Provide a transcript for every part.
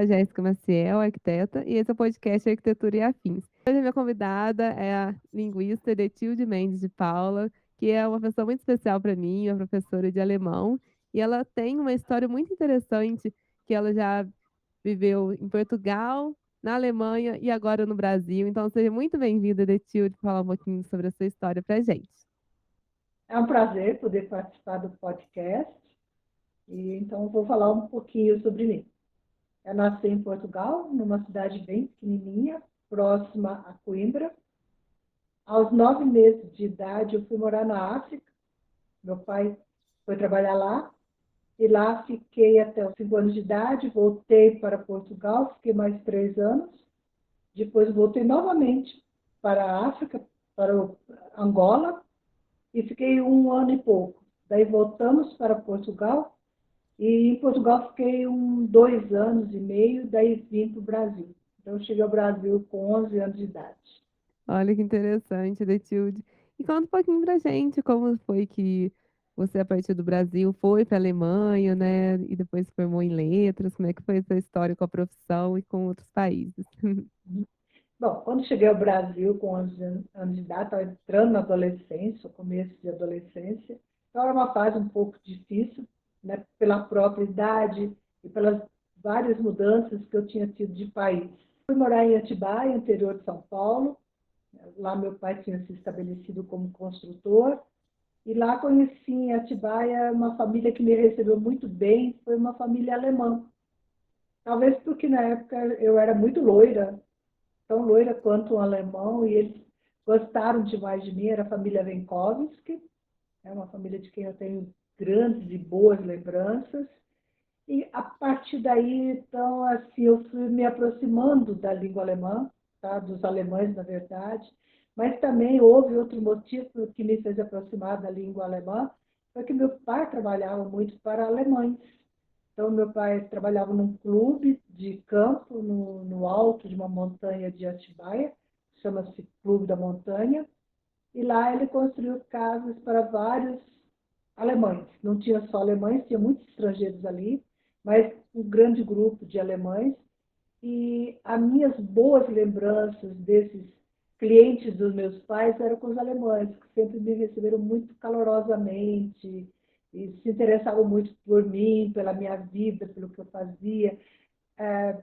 a Jéssica Maciel, arquiteta, e esse é o podcast Arquitetura e Afins. Hoje a minha convidada é a linguista Detilde Mendes de Paula, que é uma pessoa muito especial para mim, uma professora de alemão, e ela tem uma história muito interessante, que ela já viveu em Portugal, na Alemanha e agora no Brasil. Então seja muito bem-vinda, Detilde, para falar um pouquinho sobre a sua história para a gente. É um prazer poder participar do podcast e então vou falar um pouquinho sobre mim. Eu nasci em Portugal, numa cidade bem pequenininha, próxima a Coimbra. Aos 9 meses de idade, eu fui morar na África. Meu pai foi trabalhar lá e lá fiquei até os 5 anos de idade. Voltei para Portugal, fiquei mais 3 anos. Depois voltei novamente para a África, para Angola, e fiquei 1 ano e pouco. Daí voltamos para Portugal. E em Portugal fiquei 2 anos e meio, daí vim para o Brasil. Então eu cheguei ao Brasil com 11 anos de idade. Olha que interessante, Detilde. E conta um pouquinho pra gente como foi que você, a partir do Brasil, foi para a Alemanha, né? E depois se formou em letras. Como é que foi essa história com a profissão e com outros países? Bom, quando cheguei ao Brasil com 11 anos de idade, estava entrando na adolescência, o começo de adolescência. Então era uma fase um pouco difícil, né, pela própria idade e pelas várias mudanças que eu tinha tido de país. Fui morar em Atibaia, interior de São Paulo. Lá meu pai tinha se estabelecido como construtor. E lá conheci em Atibaia uma família que me recebeu muito bem, foi uma família alemã. Talvez porque na época eu era muito loira, tão loira quanto um alemão, e eles gostaram demais de mim, era a família Venkowski, é uma família de quem eu tenho grandes e boas lembranças. E a partir daí, então, assim, eu fui me aproximando da língua alemã, tá? Dos alemães, na verdade, mas também houve outro motivo que me fez aproximar da língua alemã, foi que meu pai trabalhava muito para alemães. Então, meu pai trabalhava num clube de campo no alto de uma montanha de Atibaia, chama-se Clube da Montanha, e lá ele construiu casas para vários alemães. Não tinha só alemães, tinha muitos estrangeiros ali, mas um grande grupo de alemães. E as minhas boas lembranças desses clientes dos meus pais eram com os alemães, que sempre me receberam muito calorosamente e se interessavam muito por mim, pela minha vida, pelo que eu fazia,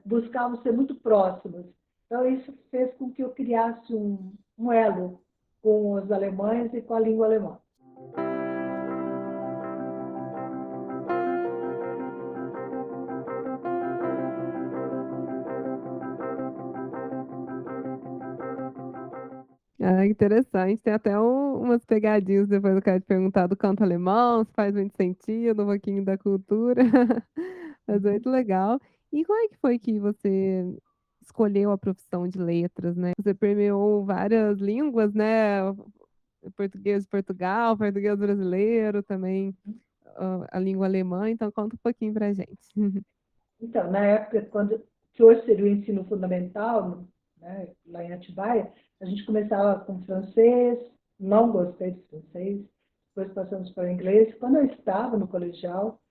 buscavam ser muito próximos. Então, isso fez com que eu criasse um elo com os alemães e com a língua alemã. Ah, interessante. Tem até umas pegadinhas depois eu quero te perguntar do canto alemão, se faz muito sentido, um pouquinho da cultura. Mas muito legal. E como é que foi que você escolheu a profissão de letras, né? Você permeou várias línguas, né? Português de Portugal, português brasileiro, também a língua alemã. Então conta um pouquinho pra gente. Então, na época, que hoje seria o ensino fundamental, né, lá em Atibaia, a gente começava com francês, não gostei de francês, depois passamos para o inglês. Quando eu estava no colegial,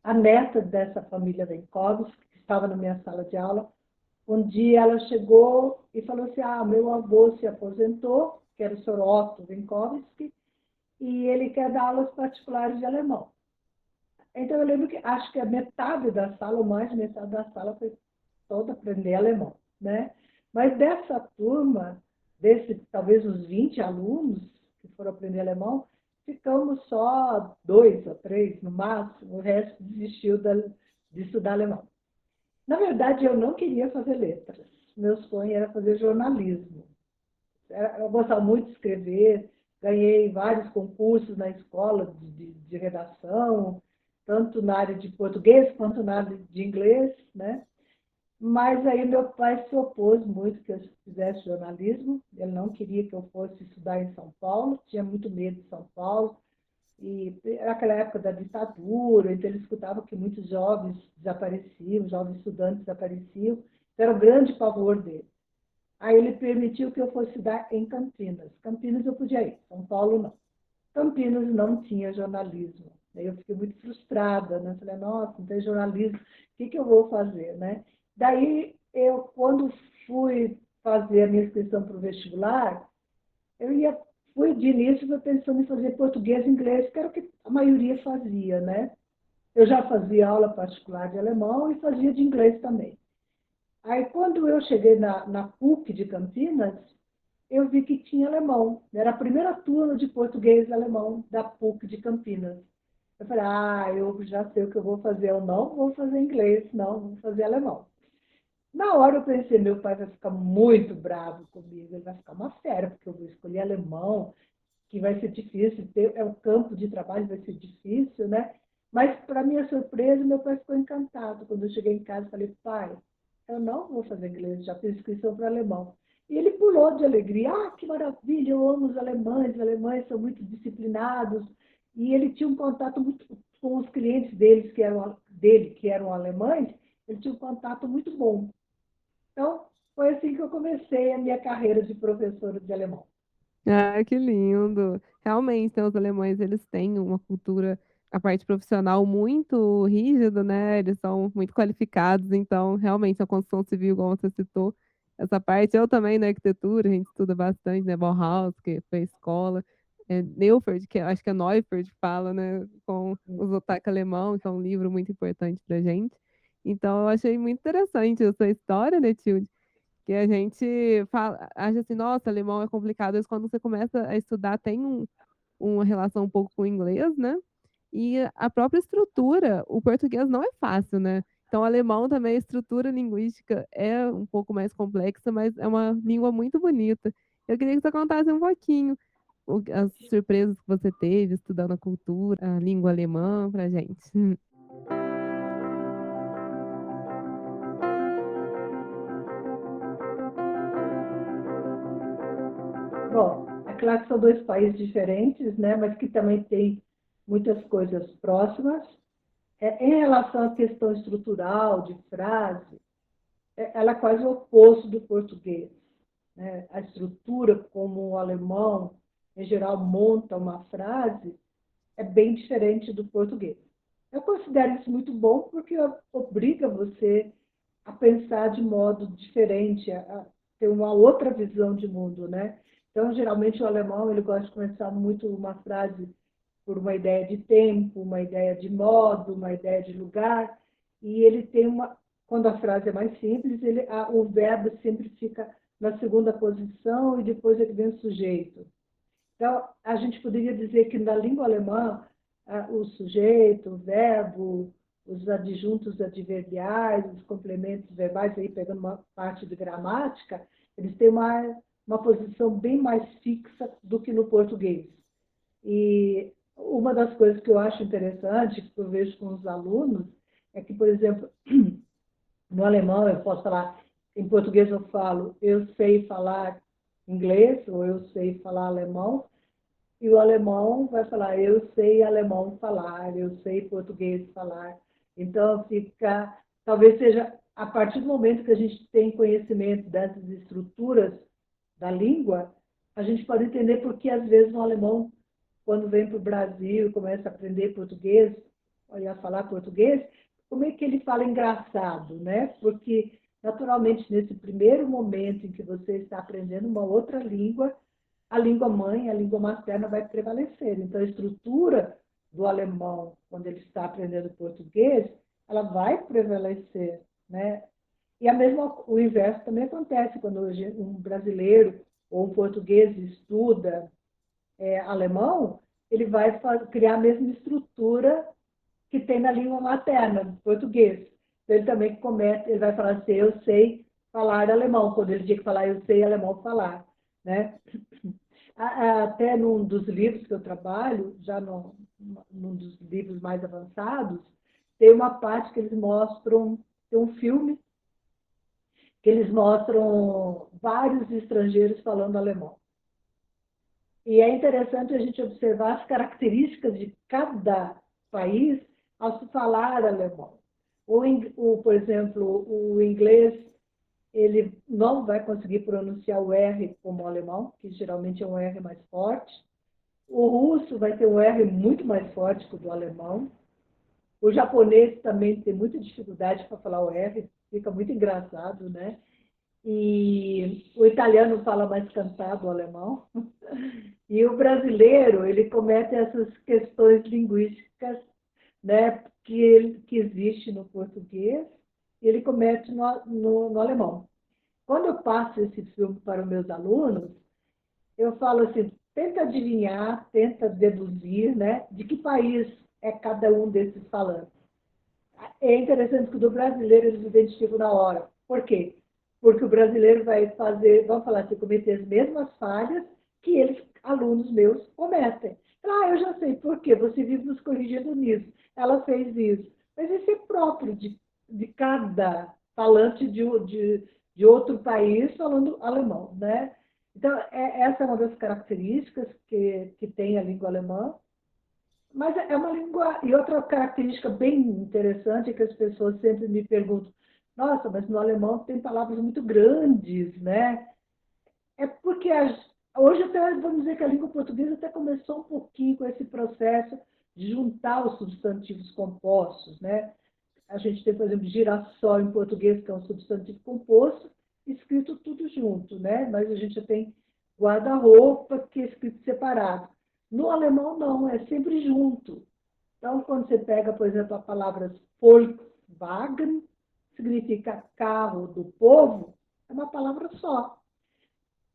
a neta dessa família Venkovski, que estava na minha sala de aula, um dia ela chegou e falou assim: meu avô se aposentou, que era o Sr. Otto Venkovski, e ele quer dar aulas particulares de alemão. Então eu lembro que acho que a metade da sala, ou mais de metade da sala, foi toda aprender alemão, né? Mas dessa turma, talvez os 20 alunos que foram aprender alemão, ficamos só 2 ou 3 no máximo, o resto desistiu de estudar alemão. Na verdade, eu não queria fazer letras. Meu sonho era fazer jornalismo. Eu gostava muito de escrever, ganhei vários concursos na escola de redação, tanto na área de português quanto na área de inglês, né? Mas aí meu pai se opôs muito que eu fizesse jornalismo, ele não queria que eu fosse estudar em São Paulo, tinha muito medo de São Paulo, e era aquela época da ditadura, então ele escutava que muitos jovens desapareciam, jovens estudantes desapareciam, então era o grande pavor dele. Aí ele permitiu que eu fosse estudar em Campinas. Campinas eu podia ir, São Paulo não. Campinas não tinha jornalismo. Aí eu fiquei muito frustrada, né? Falei, nossa, não tem jornalismo, o que eu vou fazer, né? Daí, eu, quando fui fazer a minha inscrição para o vestibular, eu ia, fui de início fui pensando em fazer português e inglês, que era o que a maioria fazia, né? Eu já fazia aula particular de alemão e fazia de inglês também. Aí, quando eu cheguei na PUC de Campinas, eu vi que tinha alemão. Era a primeira turma de português e alemão da PUC de Campinas. Eu falei, eu já sei o que eu vou fazer. Eu não vou fazer inglês, não, vou fazer alemão. Na hora eu pensei, meu pai vai ficar muito bravo comigo, ele vai ficar uma fera, porque eu vou escolher alemão, que vai ser difícil, é um campo de trabalho, vai ser difícil, né? Mas, para minha surpresa, meu pai ficou encantado. Quando eu cheguei em casa, eu falei, pai, eu não vou fazer inglês, já fiz inscrição para alemão. E ele pulou de alegria. Ah, que maravilha, eu amo os alemães são muito disciplinados. E ele tinha um contato muito com os clientes dele, que eram alemães, ele tinha um contato muito bom. Então, foi assim que eu comecei a minha carreira de professora de alemão. Ah, que lindo. Realmente, né, os alemães, eles têm uma cultura, a parte profissional muito rígida, né? Eles são muito qualificados, então, realmente, a construção civil, igual você citou, essa parte, eu também, na arquitetura, a gente estuda bastante, né? Bauhaus, que foi a escola, Neufeld, que acho que é Neufeld que fala, né? Com o sotaque alemão, que é um livro muito importante pra gente. Então, eu achei muito interessante essa história, né, Tilde? Que a gente fala, acha assim, nossa, alemão é complicado, mas quando você começa a estudar, tem uma relação um pouco com o inglês, né? E a própria estrutura, o português não é fácil, né? Então, o alemão também, a estrutura linguística é um pouco mais complexa, mas é uma língua muito bonita. Eu queria que você contasse um pouquinho as surpresas que você teve estudando a cultura, a língua alemã pra gente. Bom, é claro que são dois países diferentes, né, mas que também têm muitas coisas próximas. Em relação à questão estrutural de frase, ela é quase o oposto do português. Né? A estrutura como o alemão, em geral, monta uma frase é bem diferente do português. Eu considero isso muito bom porque obriga você a pensar de modo diferente, a ter uma outra visão de mundo, né? Então, geralmente, o alemão ele gosta de começar muito uma frase por uma ideia de tempo, uma ideia de modo, uma ideia de lugar, e ele tem uma. Quando a frase é mais simples, o verbo sempre fica na segunda posição e depois ele vem o sujeito. Então, a gente poderia dizer que na língua alemã, o sujeito, o verbo, os adjuntos adverbiais, os complementos verbais, aí pegando uma parte de gramática, eles têm uma posição bem mais fixa do que no português. E uma das coisas que eu acho interessante, que eu vejo com os alunos, é que, por exemplo, no alemão eu posso falar, em português eu falo, eu sei falar inglês ou eu sei falar alemão, e o alemão vai falar, eu sei alemão falar, eu sei português falar. Então, fica, talvez seja a partir do momento que a gente tem conhecimento dessas estruturas da língua, a gente pode entender porque, às vezes, um alemão, quando vem para o Brasil e começa a aprender português, ou a falar português, como é que ele fala engraçado, né? Porque, naturalmente, nesse primeiro momento em que você está aprendendo uma outra língua, a língua mãe, a língua materna vai prevalecer. Então, a estrutura do alemão, quando ele está aprendendo português, ela vai prevalecer, né? E o inverso também acontece quando um brasileiro ou um português estuda alemão, ele vai criar a mesma estrutura que tem na língua materna, português. Então, ele também comete, ele vai falar assim, eu sei falar alemão, quando ele tinha que falar, eu sei alemão falar, né? Até num dos livros que eu trabalho, já num dos livros mais avançados, tem uma parte que eles mostram, tem um filme que eles mostram vários estrangeiros falando alemão. E é interessante a gente observar as características de cada país ao se falar alemão. Por exemplo, o inglês, ele não vai conseguir pronunciar o R como o alemão, que geralmente é um R mais forte. O russo vai ter um R muito mais forte que o do alemão. O japonês também tem muita dificuldade para falar o R. fica muito engraçado, né? E o italiano fala mais cantado o alemão. E o brasileiro, ele comete essas questões linguísticas, né, que existe no português, e ele comete no alemão. Quando eu passo esse filme para os meus alunos, eu falo assim, tenta adivinhar, tenta deduzir, né, de que país é cada um desses falantes. É interessante que o do brasileiro eles identificam na hora. Por quê? Porque o brasileiro vai fazer, vamos falar assim, cometer as mesmas falhas que eles, alunos meus, cometem. Ah, eu já sei por quê, você vive nos corrigindo nisso. Ela fez isso. Mas isso é próprio de cada falante de outro país falando alemão, né? Então, essa é uma das características que tem a língua alemã, mas é uma língua. E outra característica bem interessante é que as pessoas sempre me perguntam: nossa, mas no alemão tem palavras muito grandes, né? É porque hoje até vamos dizer que a língua portuguesa até começou um pouquinho com esse processo de juntar os substantivos compostos, né? A gente tem, por exemplo, girassol em português, que é um substantivo composto, escrito tudo junto, né? Mas a gente já tem guarda-roupa, que é escrito separado. No alemão, não, é sempre junto. Então, quando você pega, por exemplo, a palavra Volkswagen, significa carro do povo, é uma palavra só.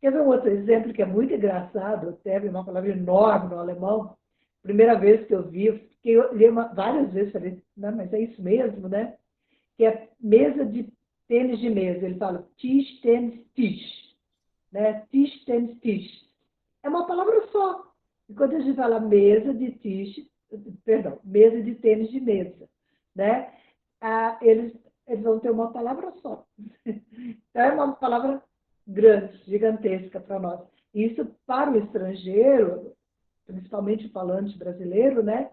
Quer ver um outro exemplo que é muito engraçado? Teve uma palavra enorme no alemão. Primeira vez que eu vi, eu li várias vezes, falei, não, mas é isso mesmo, né? Que é mesa de tênis de mesa. Ele fala Tisch, tênis, Tisch. Né? Tisch, tênis, Tisch. É uma palavra só. E quando a gente fala mesa de Tisch, perdão, mesa de tênis de mesa, né? Ah, eles vão ter uma palavra só. Então, é uma palavra grande, gigantesca para nós. Isso, para o estrangeiro, principalmente o falante brasileiro, né?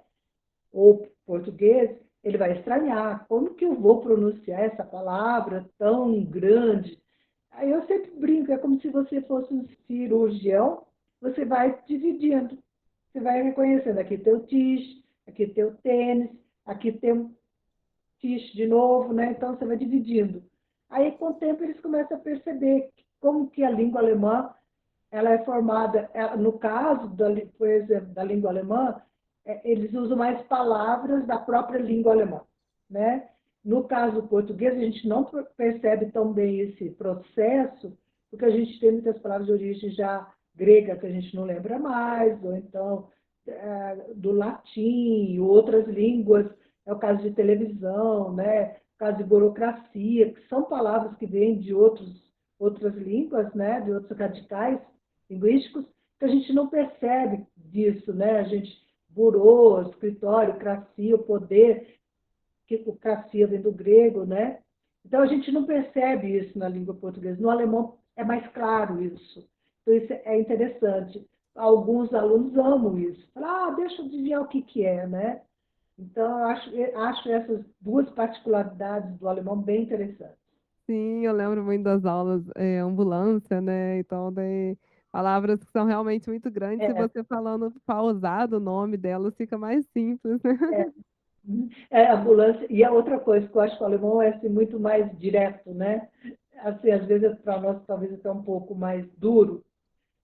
Ou português, ele vai estranhar. Como que eu vou pronunciar essa palavra tão grande? Aí eu sempre brinco, é como se você fosse um cirurgião, você vai dividindo. Você vai reconhecendo, aqui tem o tish, aqui tem o tênis, aqui tem um tish de novo, né? Então você vai dividindo. Aí com o tempo eles começam a perceber como que a língua alemã ela é formada, no caso, por exemplo, da língua alemã, eles usam mais palavras da própria língua alemã, né? No caso do português, a gente não percebe tão bem esse processo, porque a gente tem muitas palavras de origem já grega que a gente não lembra mais, ou então do latim, outras línguas, é o caso de televisão, né? O caso de burocracia, que são palavras que vêm de outras línguas, né? De outros radicais linguísticos, que a gente não percebe disso, né? A gente, burô, escritório, cracia, o poder, que o cracia vem do grego, né? Então a gente não percebe isso na língua portuguesa. No alemão é mais claro isso. Então isso é interessante. Alguns alunos amam isso. Falam, deixa eu adivinhar o que é, né? Então eu acho essas duas particularidades do alemão bem interessantes. Sim, eu lembro muito das aulas, ambulância, né? Então, daí, palavras que são realmente muito grandes, e É, você falando pausado o nome delas fica mais simples, né? é, ambulância. E a outra coisa que eu acho que o alemão é assim, muito mais direto, né? Assim, às vezes para nós talvez até um pouco mais duro.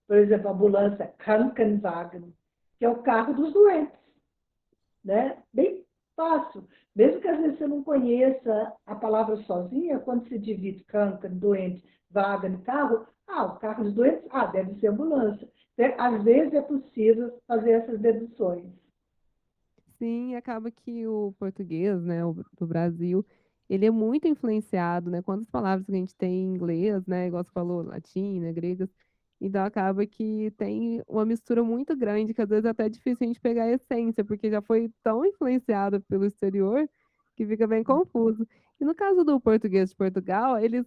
Por exemplo, a ambulância Krankenwagen, que é o carro dos doentes, né? Bem fácil. Mesmo que às vezes você não conheça a palavra sozinha, quando se divide Kranken, doente, Wagen, carro, o carro dos doentes, deve ser ambulância. Às vezes é possível fazer essas deduções. Sim, acaba que o português, né, do Brasil, ele é muito influenciado, né? Quantas palavras que a gente tem em inglês, né? Igual você falou, latim, né, gregas. Então acaba que tem uma mistura muito grande, que às vezes é até difícil a gente pegar a essência, porque já foi tão influenciado pelo exterior que fica bem confuso. E no caso do português de Portugal, eles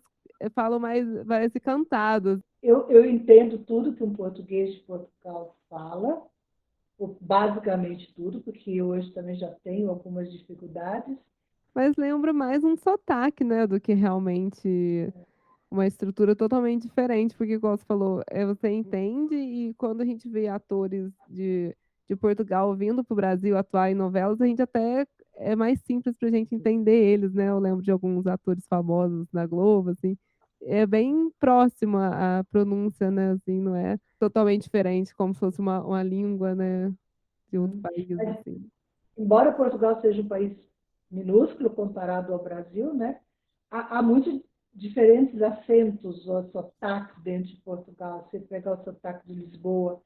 falam mais, parece cantados. Eu entendo tudo que um português de Portugal fala, basicamente tudo, porque hoje também já tenho algumas dificuldades. Mas lembra mais um sotaque, né, do que realmente uma estrutura totalmente diferente, porque, igual você falou, você entende, e quando a gente vê atores de de Portugal vindo para o Brasil atuar em novelas, a gente até é mais simples pra gente entender eles, né, eu lembro de alguns atores famosos na Globo, assim, é bem próxima a pronúncia, né, assim, não é totalmente diferente, como se fosse uma língua, né, de outro país, Mas, assim. embora Portugal seja um país minúsculo comparado ao Brasil, né, há muitos diferentes acentos ou sotaques dentro de Portugal. Se pegar o sotaque de Lisboa,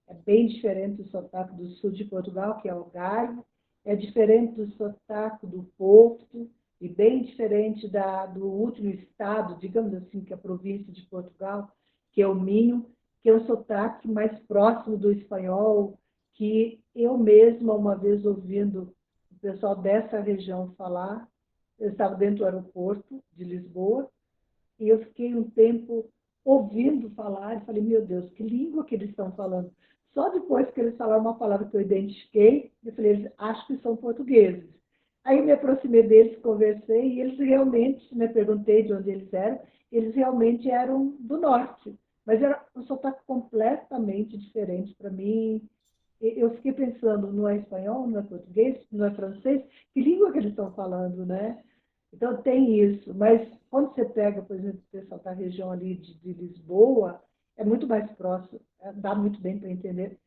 é bem diferente do sotaque do sul de Portugal, que é o Algarve, é diferente do sotaque do Porto e bem diferente do último estado, digamos assim, que é a província de Portugal, que é o Minho, que é um sotaque mais próximo do espanhol, que eu mesma, uma vez ouvindo o pessoal dessa região falar, eu estava dentro do aeroporto de Lisboa, e eu fiquei um tempo ouvindo falar e falei, meu Deus, que língua que eles estão falando. Só depois que eles falaram uma palavra que eu identifiquei, eu falei, eles acham que são portugueses. Aí me aproximei deles, conversei, e eles realmente, né, perguntei de onde eles realmente eram do norte. Mas era um sotaque completamente diferente para mim. Eu fiquei pensando, não é espanhol, não é português, não é francês, que língua que eles estão falando, né? Então tem isso, mas quando você pega, por exemplo, o pessoal da região ali de Lisboa, é muito mais próximo, dá muito bem para entender.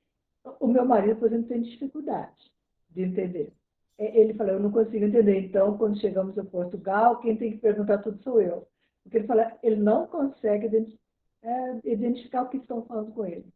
O meu marido, por exemplo, tem dificuldade de entender. Ele falou, eu não consigo entender. Então, quando chegamos a Portugal, quem tem que perguntar tudo sou eu. Porque ele fala, ele não consegue identificar o que estão falando com ele.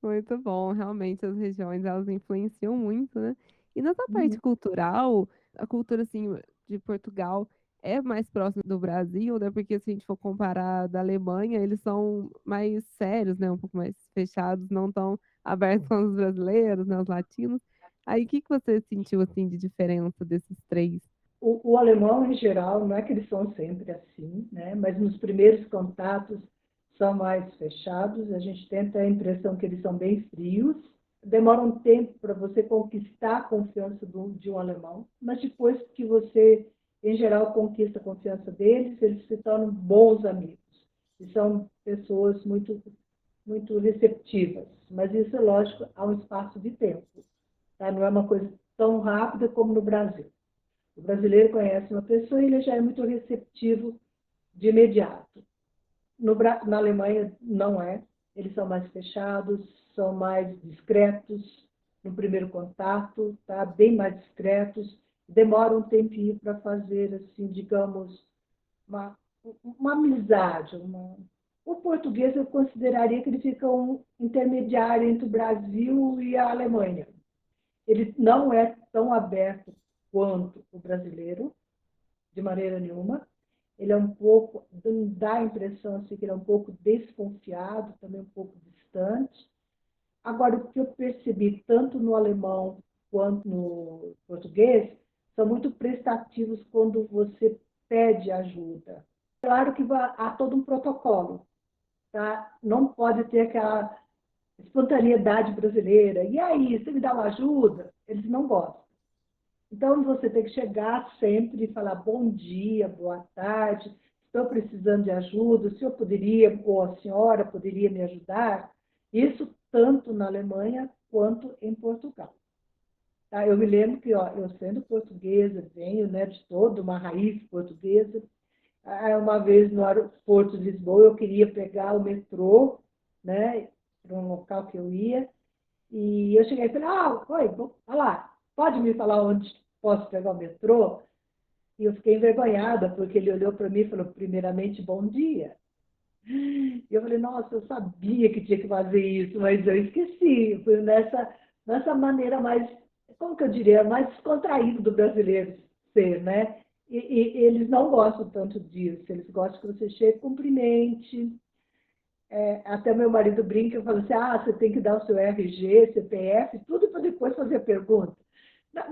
Muito bom, realmente as regiões elas influenciam muito, né. E nessa parte Uhum. cultural, a cultura, assim, de Portugal é mais próxima do Brasil, né, porque se a gente for comparar da Alemanha, eles são mais sérios, né, um pouco mais fechados, não tão abertos com os brasileiros, né, os latinos. Aí o que que você sentiu, assim, de diferença desses 3? O alemão, em geral, não é que eles são sempre assim, né? Mas nos primeiros contatos são mais fechados, a gente tem a impressão que eles são bem frios, demora um tempo para você conquistar a confiança de um alemão, mas depois que você, em geral, conquista a confiança deles, eles se tornam bons amigos, e são pessoas muito receptivas, mas isso é lógico, há um espaço de tempo, tá? Não é uma coisa tão rápida como no Brasil. O brasileiro conhece uma pessoa e ele já é muito receptivo de imediato. Na Alemanha, não é. Eles são mais fechados, são mais discretos no primeiro contato, tá? Bem mais discretos. Demora um tempinho para fazer, assim, digamos, uma, uma amizade. O português eu consideraria que ele fica um intermediário entre o Brasil e a Alemanha. Ele não é tão aberto quanto o brasileiro, de maneira nenhuma. Ele é um pouco, dá a impressão assim, que ele é um pouco desconfiado, também um pouco distante. Agora, o que eu percebi, tanto no alemão quanto no português, são muito prestativos quando você pede ajuda. Claro que há todo um protocolo, tá? Não pode ter aquela espontaneidade brasileira. E aí, você me dá uma ajuda? Eles não gostam. Então, você tem que chegar sempre e falar bom dia, boa tarde, estou precisando de ajuda, o senhor poderia, ou a senhora poderia me ajudar? Isso tanto na Alemanha quanto em Portugal. Tá? Eu me lembro que, ó, eu sendo portuguesa, venho, né, de toda uma raiz portuguesa. Uma vez no aeroporto de Lisboa, eu queria pegar o metrô, né, para um local que eu ia, e eu cheguei e falei, oi, olha lá, pode me falar onde posso pegar o metrô? E eu fiquei envergonhada, porque ele olhou para mim e falou, primeiramente, bom dia. E eu falei, nossa, eu sabia que tinha que fazer isso, mas eu esqueci. Eu fui nessa maneira mais, como que eu diria, mais descontraído do brasileiro ser, né? E eles não gostam tanto disso, eles gostam que você chegue, cumprimente. Até meu marido brinca e fala assim, você tem que dar o seu RG, CPF, tudo para depois fazer a pergunta.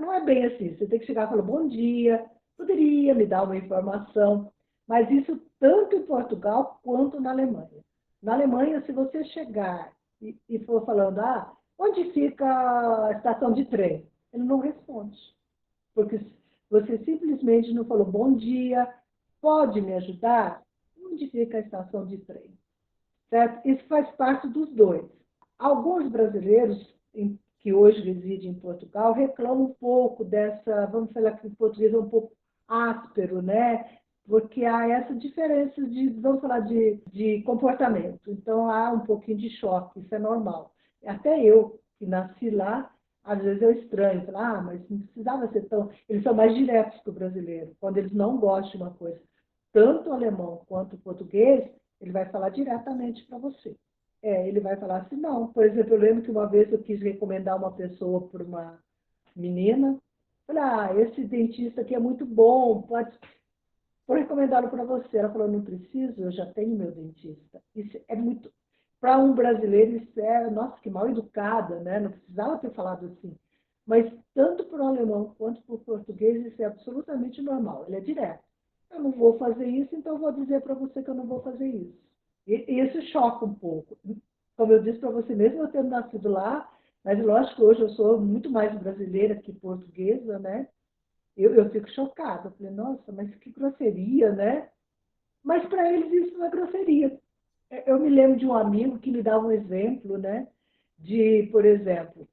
Não é bem assim, você tem que chegar e falar, bom dia, poderia me dar uma informação, mas isso tanto em Portugal quanto na Alemanha. Na Alemanha, se você chegar e for falando, onde fica a estação de trem? Ele não responde, porque Você simplesmente não falou bom dia, pode me ajudar? Onde fica a estação de trem? Certo? Isso faz parte dos dois. Alguns brasileiros que hoje residem em Portugal reclamam um pouco dessa, vamos falar que o português é um pouco áspero, né? Porque há essa diferença de, vamos falar, de comportamento. Então há um pouquinho de choque, isso é normal. Até eu, que nasci lá, às vezes eu estranho, falo, mas não precisava ser tão. Eles são mais diretos que o brasileiro. Quando eles não gostam de uma coisa, tanto o alemão quanto o português, ele vai falar diretamente para você. Ele vai falar assim, não. Por exemplo, eu lembro que uma vez eu quis recomendar uma pessoa para uma menina. Falei, esse dentista aqui é muito bom, pode. Vou recomendá-lo para você. Ela falou, não preciso, eu já tenho meu dentista. Isso é muito. Para um brasileiro, isso é, nossa, que mal educada, né? Não precisava ter falado assim. Mas tanto para o alemão quanto para o português, isso é absolutamente normal. Ele é direto. Eu não vou fazer isso, então eu vou dizer para você que eu não vou fazer isso. E isso choca um pouco. Como eu disse para você, mesmo eu tendo nascido lá, mas lógico que hoje eu sou muito mais brasileira que portuguesa, né? Eu fico chocada. Eu falei, nossa, mas que grosseria, né? Mas para eles isso não é grosseria. Eu me lembro de um amigo que me dava um exemplo, né? De, por exemplo,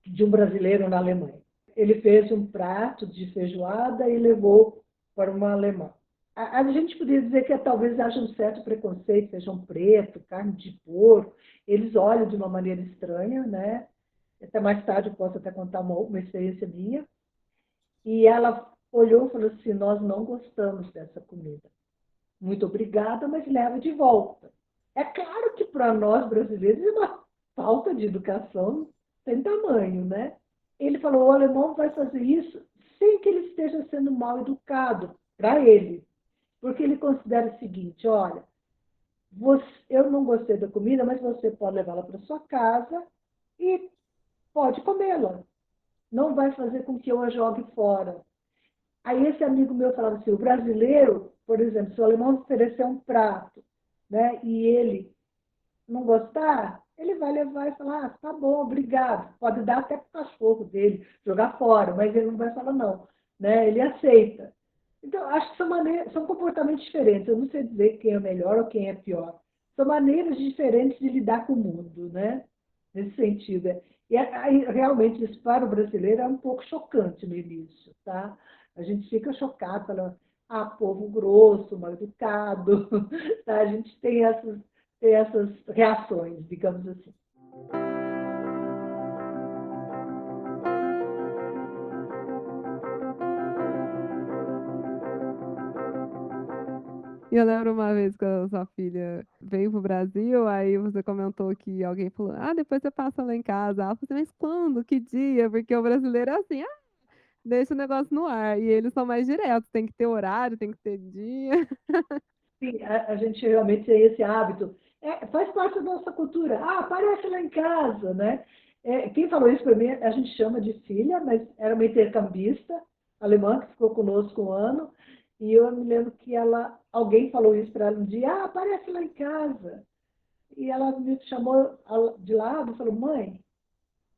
de um brasileiro na Alemanha. Ele fez um prato de feijoada e levou para uma alemã. A gente poderia dizer que talvez haja um certo preconceito, feijão preto, carne de porco, eles olham de uma maneira estranha, né? Até mais tarde eu posso até contar uma experiência minha. E ela olhou e falou assim: nós não gostamos dessa comida. Muito obrigada, mas leva de volta. É claro que para nós brasileiros é uma falta de educação sem tamanho, né? Ele falou: o alemão vai fazer isso sem que ele esteja sendo mal educado para ele, porque ele considera o seguinte: olha, eu não gostei da comida, mas você pode levá-la para sua casa e pode comê-la. Não vai fazer com que eu a jogue fora. Aí esse amigo meu falava assim, o brasileiro, por exemplo, se o alemão oferecer um prato, né, e ele não gostar, ele vai levar e falar, tá bom, obrigado. Pode dar até para o cachorro dele, jogar fora, mas ele não vai falar não, né? Ele aceita. Então, acho que são comportamentos diferentes. Eu não sei dizer quem é melhor ou quem é pior. São maneiras diferentes de lidar com o mundo, né? Nesse sentido. E aí, realmente, isso para o brasileiro é um pouco chocante no início, tá? A gente fica chocado, falando, povo grosso, mal educado, tá? A gente tem essas reações, digamos assim. E eu lembro uma vez que a sua filha veio pro Brasil, aí você comentou que alguém falou, depois você passa lá em casa. Ela falou assim, mas quando? Que dia? Porque o brasileiro é assim, deixa o negócio no ar. E eles são mais diretos, tem que ter horário, tem que ter dia. Sim, a gente realmente tem esse hábito. Faz parte da nossa cultura. Aparece lá em casa, né? Quem falou isso para mim, a gente chama de filha, mas era uma intercambista alemã que ficou conosco um ano. E eu me lembro que alguém falou isso para ela um dia, aparece lá em casa. E ela me chamou de lado e falou, mãe,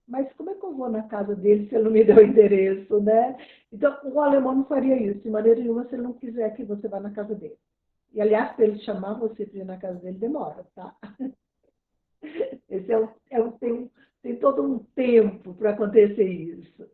mas como é que eu vou na casa dele se ele não me deu o endereço, né? Então, o alemão não faria isso, de maneira nenhuma, se ele não quiser que você vá na casa dele. E, aliás, para ele chamar você para ir na casa dele, demora, tá? Esse tem todo um tempo para acontecer isso.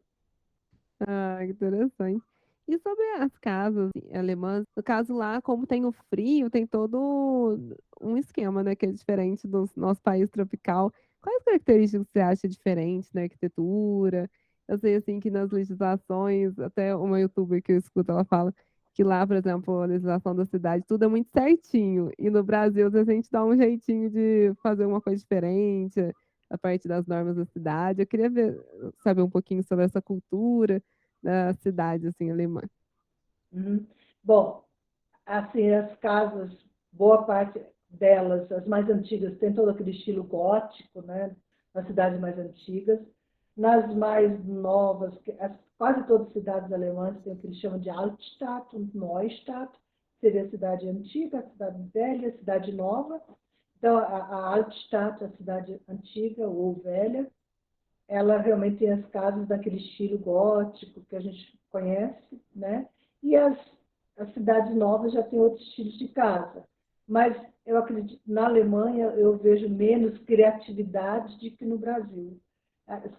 Que interessante. E sobre as casas alemãs, no caso lá, como tem o frio, tem todo um esquema, né, que é diferente do nosso país tropical. Quais características você acha diferentes na arquitetura? Eu sei, assim, que nas legislações, até uma youtuber que eu escuto, ela fala que lá, por exemplo, a legislação da cidade, tudo é muito certinho. E no Brasil, às vezes, a gente dá um jeitinho de fazer uma coisa diferente, a partir das normas da cidade. Eu queria saber um pouquinho sobre essa cultura da cidade, assim, alemã. Uhum. Bom, assim, as casas, boa parte delas, as mais antigas, tem todo aquele estilo gótico, né? Nas cidades mais antigas. Nas mais novas, quase todas as cidades alemãs têm o que eles chamam de Altstadt e Neustadt, seria a cidade antiga, a cidade velha, a cidade nova. Então, a Altstadt, a cidade antiga ou velha, ela realmente tem as casas daquele estilo gótico que a gente conhece, né? E as cidades novas já têm outros estilos de casa. Mas eu acredito, na Alemanha eu vejo menos criatividade do que no Brasil.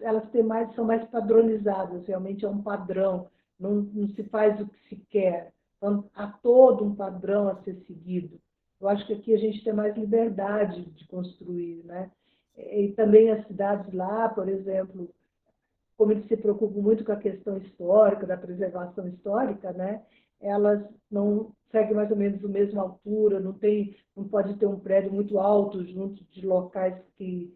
Elas têm mais, são mais padronizadas, realmente é um padrão, não se faz o que se quer. Então, há todo um padrão a ser seguido. Eu acho que aqui a gente tem mais liberdade de construir, né? E também as cidades lá, por exemplo, como eles se preocupam muito com a questão histórica, da preservação histórica, né? Elas não seguem mais ou menos a mesma altura, não pode ter um prédio muito alto junto de locais que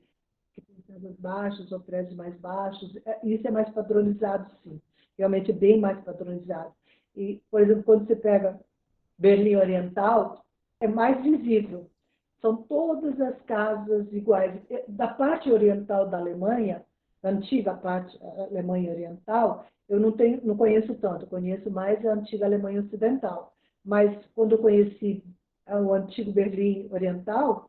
têm casas baixas ou prédios mais baixos. Isso é mais padronizado, sim. Realmente é bem mais padronizado. E, por exemplo, quando você pega Berlim Oriental, é mais visível. São todas as casas iguais. Da parte oriental da Alemanha, da antiga parte Alemanha Oriental, eu não conheço tanto, eu conheço mais a antiga Alemanha Ocidental. Mas quando eu conheci o antigo Berlim Oriental,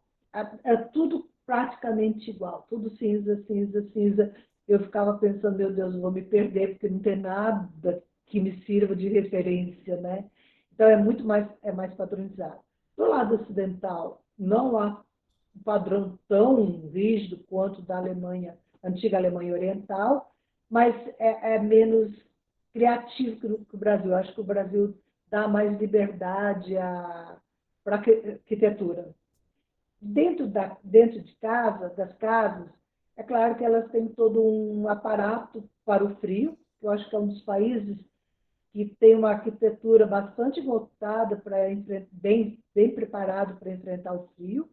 é tudo praticamente igual, tudo cinza, cinza, cinza. Eu ficava pensando, meu Deus, eu vou me perder, porque não tem nada que me sirva de referência, né? Então, é mais padronizado. Do lado ocidental, não há um padrão tão rígido quanto da Alemanha, antiga Alemanha Oriental, mas é menos criativo que o Brasil. Eu acho que o Brasil dá mais liberdade para a arquitetura. Dentro de casa, das casas, é claro que elas têm todo um aparato para o frio. Eu acho que é um dos países que tem uma arquitetura bastante voltada para bem preparado para enfrentar o frio.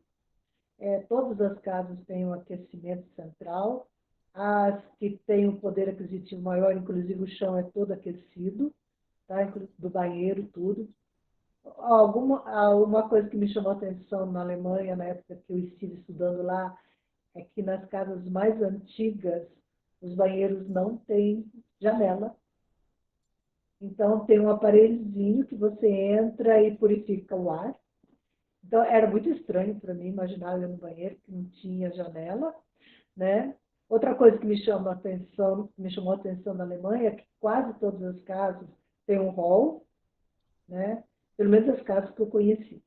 Todas as casas têm um aquecimento central. As que têm um poder aquisitivo maior, inclusive o chão é todo aquecido, tá? Do banheiro, tudo. Uma coisa que me chamou a atenção na Alemanha, na época que eu estive estudando lá, é que nas casas mais antigas, os banheiros não têm janela. Então, tem um aparelhozinho que você entra e purifica o ar. Então, era muito estranho para mim imaginar eu no banheiro que não tinha janela, né? Outra coisa que me chamou a atenção na Alemanha é que quase todas as casas têm um hall, né? Pelo menos as casas que eu conheci.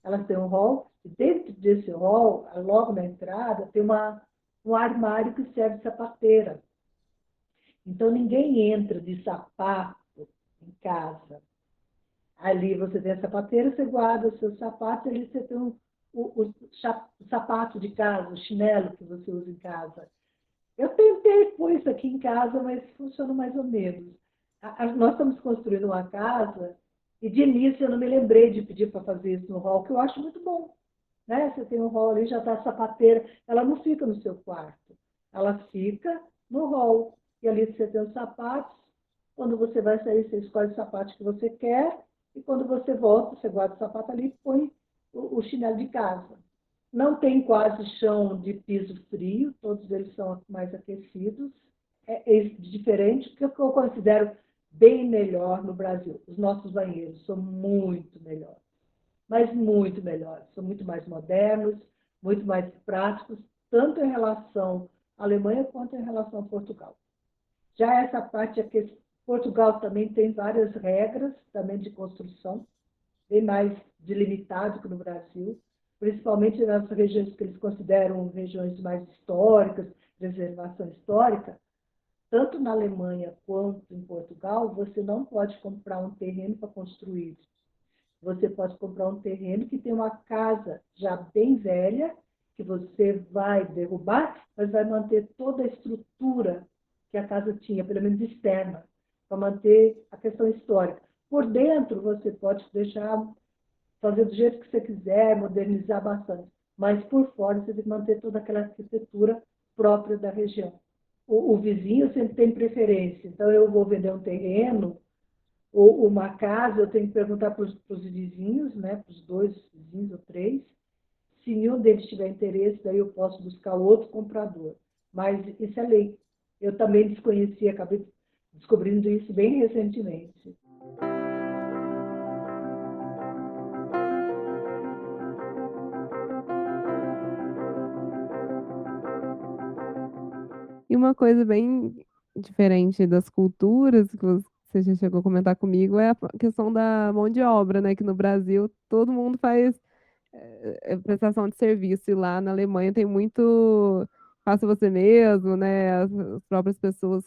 Elas têm um hall, e dentro desse hall, logo na entrada, tem um armário que serve de sapateira. Então, ninguém entra de sapato em casa. Ali você tem a sapateira, você guarda os seus sapatos, ali você tem o sapato de casa, o chinelo que você usa em casa. Eu tentei pôr isso aqui em casa, mas funciona mais ou menos. Nós estamos construindo uma casa e de início eu não me lembrei de pedir para fazer isso no hall, que eu acho muito bom. Né? Você tem um hall ali, já está a sapateira, ela não fica no seu quarto, ela fica no hall. E ali você tem os sapatos, quando você vai sair, você escolhe o sapato que você quer, e quando você volta, você guarda o sapato ali e põe o chinelo de casa. Não tem quase chão de piso frio, todos eles são mais aquecidos. É diferente, que eu considero bem melhor no Brasil. Os nossos banheiros são muito melhores, mas muito melhores. São muito mais modernos, muito mais práticos, tanto em relação à Alemanha quanto em relação a Portugal. Já essa parte aqui, Portugal também tem várias regras também de construção, bem mais delimitado que no Brasil, principalmente nas regiões que eles consideram regiões mais históricas, preservação histórica. Tanto na Alemanha quanto em Portugal, você não pode comprar um terreno para construir. Você pode comprar um terreno que tem uma casa já bem velha, que você vai derrubar, mas vai manter toda a estrutura que a casa tinha, pelo menos externa, para manter a questão histórica. Por dentro, você pode deixar fazer do jeito que você quiser, modernizar bastante, mas por fora você tem que manter toda aquela arquitetura própria da região. O vizinho sempre tem preferência, então eu vou vender um terreno ou uma casa, eu tenho que perguntar para os vizinhos, né, para os dois vizinhos ou três, se nenhum deles tiver interesse, daí eu posso buscar outro comprador. Mas isso é lei. Eu também desconhecia, acabei descobrindo isso bem recentemente. E uma coisa bem diferente das culturas, que você já chegou a comentar comigo, é a questão da mão de obra, né? Que no Brasil todo mundo faz prestação de serviço, e lá na Alemanha tem muito faça você mesmo, né? As próprias pessoas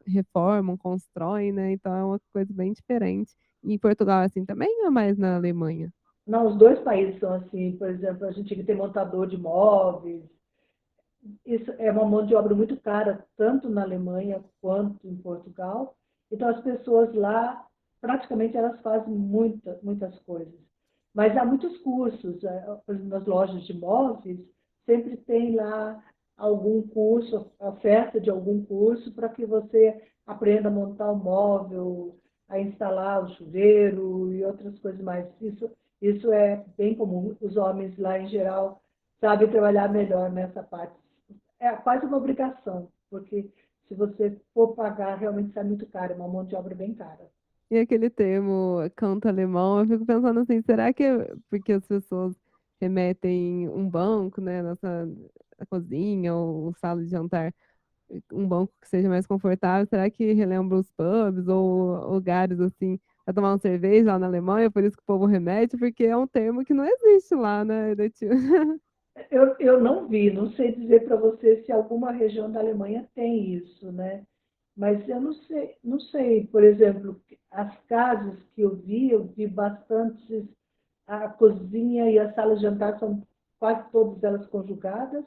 reformam, constroem, né? Então é uma coisa bem diferente. E em Portugal é assim também ou é mais na Alemanha? Não, os dois países são assim, por exemplo, a gente tem que ter montador de móveis. Isso é uma mão de obra muito cara, tanto na Alemanha quanto em Portugal. Então, as pessoas lá, praticamente, elas fazem muitas coisas. Mas há muitos cursos, por exemplo, nas lojas de móveis, sempre tem lá algum curso, oferta de algum curso para que você aprenda a montar o móvel, a instalar o chuveiro e outras coisas mais. Isso é bem comum. Os homens lá, em geral, sabem trabalhar melhor nessa parte. É quase uma obrigação, porque se você for pagar, realmente sai muito caro, é uma mão de obra bem cara. E aquele termo canto alemão, eu fico pensando assim, será que é porque as pessoas remetem um banco, né, nessa na cozinha ou sala de jantar, um banco que seja mais confortável, será que relembra os pubs ou lugares assim, para tomar uma cerveja lá na Alemanha, por isso que o povo remete, porque é um termo que não existe lá, né, Edetil? Eu não vi, não sei dizer para você se alguma região da Alemanha tem isso, né? Mas eu não sei, não sei, por exemplo, as casas que eu vi bastante, a cozinha e a sala de jantar são quase todas elas conjugadas,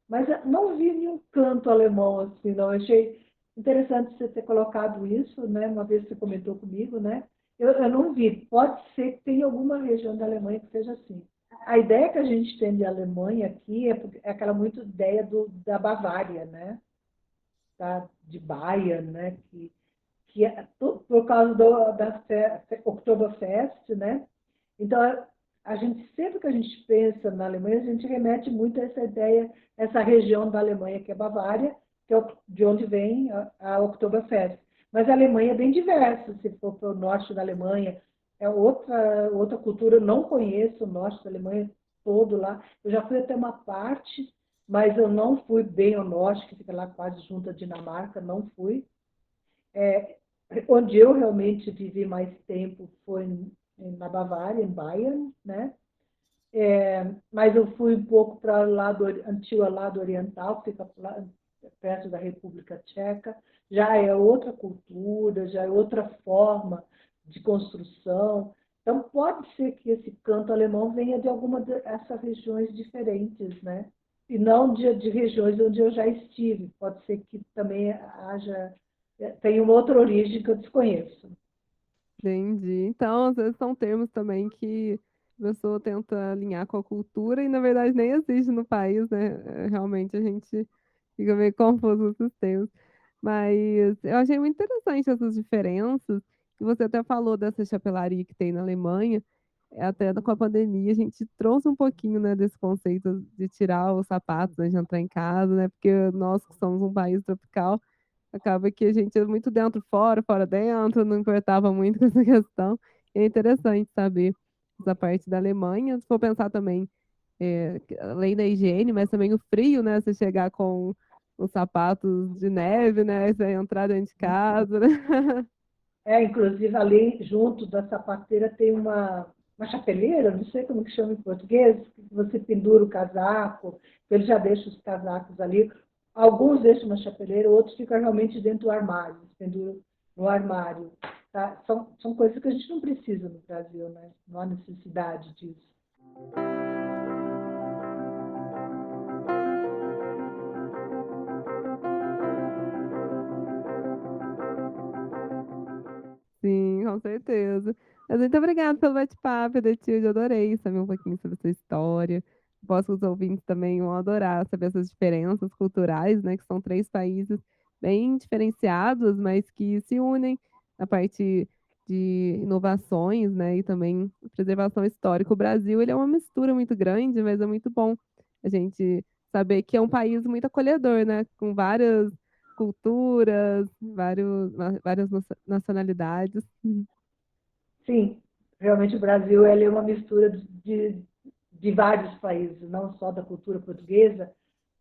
mas eu não vi nenhum canto alemão assim, não. Eu achei interessante você ter colocado isso, né? Uma vez que você comentou comigo, né? Eu não vi. Pode ser que tenha alguma região da Alemanha que seja assim. A ideia que a gente tem de Alemanha aqui é aquela muito ideia da Bavária, né? De Bayern, né? Que é por causa da Oktoberfest, né? Então, a gente, sempre que a gente pensa na Alemanha, a gente remete muito a essa ideia, essa região da Alemanha, que é Bavária, que é de onde vem a Oktoberfest. Mas a Alemanha é bem diversa, se for para o norte da Alemanha, é outra cultura, eu não conheço o norte da Alemanha todo lá. Eu já fui até uma parte, mas eu não fui bem ao norte, que fica lá quase junto à Dinamarca, não fui. É, onde eu realmente vivi mais tempo foi na Bavária, em Bayern, né? Mas eu fui um pouco para o lado antigo, lado oriental, fica lá, perto da República Tcheca. Já é outra cultura, já é outra forma de construção. Então, pode ser que esse canto alemão venha de alguma dessas regiões diferentes, né? E não de regiões onde eu já estive. Pode ser que também tenha uma outra origem que eu desconheço. Entendi. Então, às vezes são termos também que a pessoa tenta alinhar com a cultura e, na verdade, nem existe no país, né? Realmente a gente fica meio confuso com esses termos. Mas eu achei muito interessante essas diferenças. E você até falou dessa chapelaria que tem na Alemanha. Até com a pandemia, a gente trouxe um pouquinho, né, desse conceito de tirar os sapatos, né, de entrar em casa, né? Porque nós que somos um país tropical, acaba que a gente é muito dentro, fora, fora, dentro, não importava muito com essa questão. E é interessante saber essa parte da Alemanha. Se for pensar também, além da higiene, mas também o frio, né? Você chegar com os sapatos de neve, né? Você entrar dentro de casa, né? Inclusive, ali junto da sapateira tem uma chapeleira, não sei como que chama em português, que você pendura o casaco, ele já deixa os casacos ali. Alguns deixam na chapeleira, outros ficam realmente dentro do armário, penduram no armário. Tá? São coisas que a gente não precisa no Brasil, né? Não há necessidade disso. Sim, com certeza. Mas muito obrigada pelo bate-papo, Detilde. Adorei saber um pouquinho sobre a sua história. Posso que os ouvintes também vão adorar saber essas diferenças culturais, né? Que são três países bem diferenciados, mas que se unem na parte de inovações, né? E também preservação histórica. O Brasil, ele é uma mistura muito grande, mas é muito bom a gente saber que é um país muito acolhedor, né? Com várias culturas, várias nacionalidades. Sim, realmente o Brasil ele é uma mistura de vários países, não só da cultura portuguesa,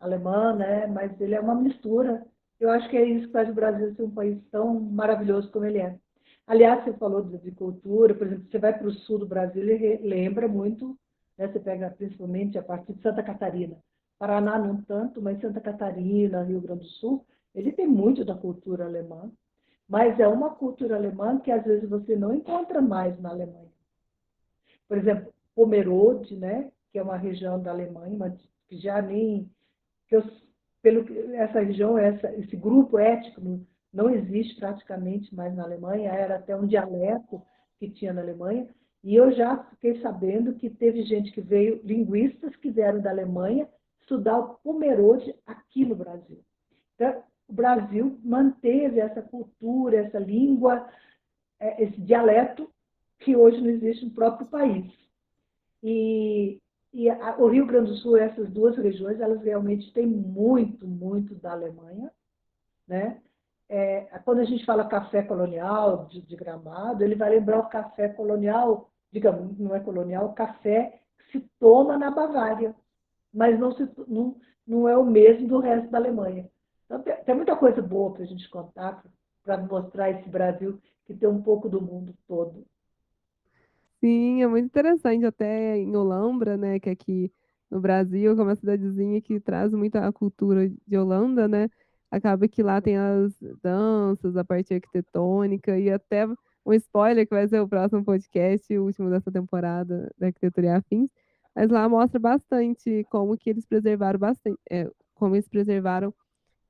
alemã, né? Mas ele é uma mistura Eu acho que é isso que faz o Brasil ser um país tão maravilhoso como ele é. Aliás, você falou de cultura, por exemplo, você vai para o sul do Brasil e lembra muito, né, você pega principalmente a partir de Santa Catarina. Paraná não tanto, mas Santa Catarina, Rio Grande do Sul, ele tem muito da cultura alemã, mas é uma cultura alemã que às vezes você não encontra mais na Alemanha. Por exemplo, Pomerode, né, que é uma região da Alemanha, mas que já nem que eu, pelo que essa região, esse grupo étnico não existe praticamente mais na Alemanha, era até um dialeto que tinha na Alemanha, e eu já fiquei sabendo que teve gente que veio, linguistas que vieram da Alemanha estudar o Pomerode aqui no Brasil. Então, o Brasil manteve essa cultura, essa língua, esse dialeto que hoje não existe no próprio país. E, o Rio Grande do Sul, essas duas regiões, elas realmente têm muito, muito da Alemanha, né? Quando a gente fala café colonial de Gramado, ele vai lembrar o café colonial, digamos, não é colonial, o café que se toma na Bavária, mas não é o mesmo do resto da Alemanha. Então, tem muita coisa boa para a gente contar, para mostrar esse Brasil que tem um pouco do mundo todo. Sim, é muito interessante, até em Olambra, né, que é aqui no Brasil, que é uma cidadezinha que traz muito a cultura de Holanda, né, acaba que lá tem as danças, a parte arquitetônica e até um spoiler que vai ser o próximo podcast, o último dessa temporada da Arquitetura e Afins, mas lá mostra bastante como que eles preservaram bastante, como eles preservaram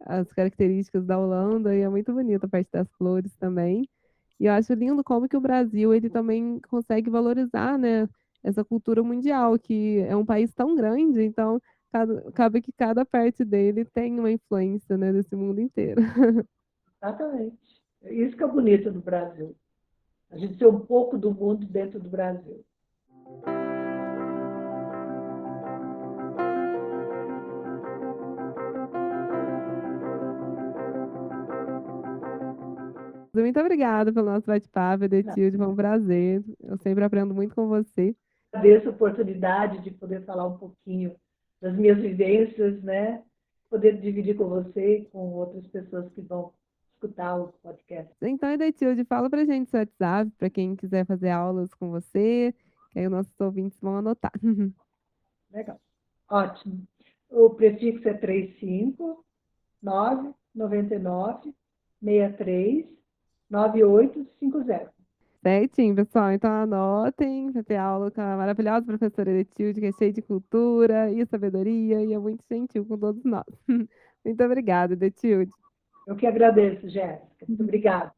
as características da Holanda e é muito bonita a parte das flores também. E eu acho lindo como que o Brasil ele também consegue valorizar, né, essa cultura mundial, que é um país tão grande, então cabe que cada parte dele tem uma influência, né, desse mundo inteiro. Exatamente. Isso que é bonito do Brasil. A gente ser um pouco do mundo dentro do Brasil. Muito obrigada pelo nosso bate-papo, Edetilde, foi um prazer. Eu sempre aprendo muito com você. Agradeço a oportunidade de poder falar um pouquinho das minhas vivências, né? Poder dividir com você e com outras pessoas que vão escutar o podcast. Então, Edetilde, fala pra gente seu WhatsApp, para quem quiser fazer aulas com você, que aí os nossos ouvintes vão anotar. Legal. Ótimo. O prefixo é 35 999 63 9850. Certinho, pessoal. Então anotem, vai ter aula com a maravilhosa professora Edetilde, que é cheia de cultura e sabedoria e é muito gentil com todos nós. Muito obrigada, Edetilde. Eu que agradeço, Jéssica. Muito obrigada.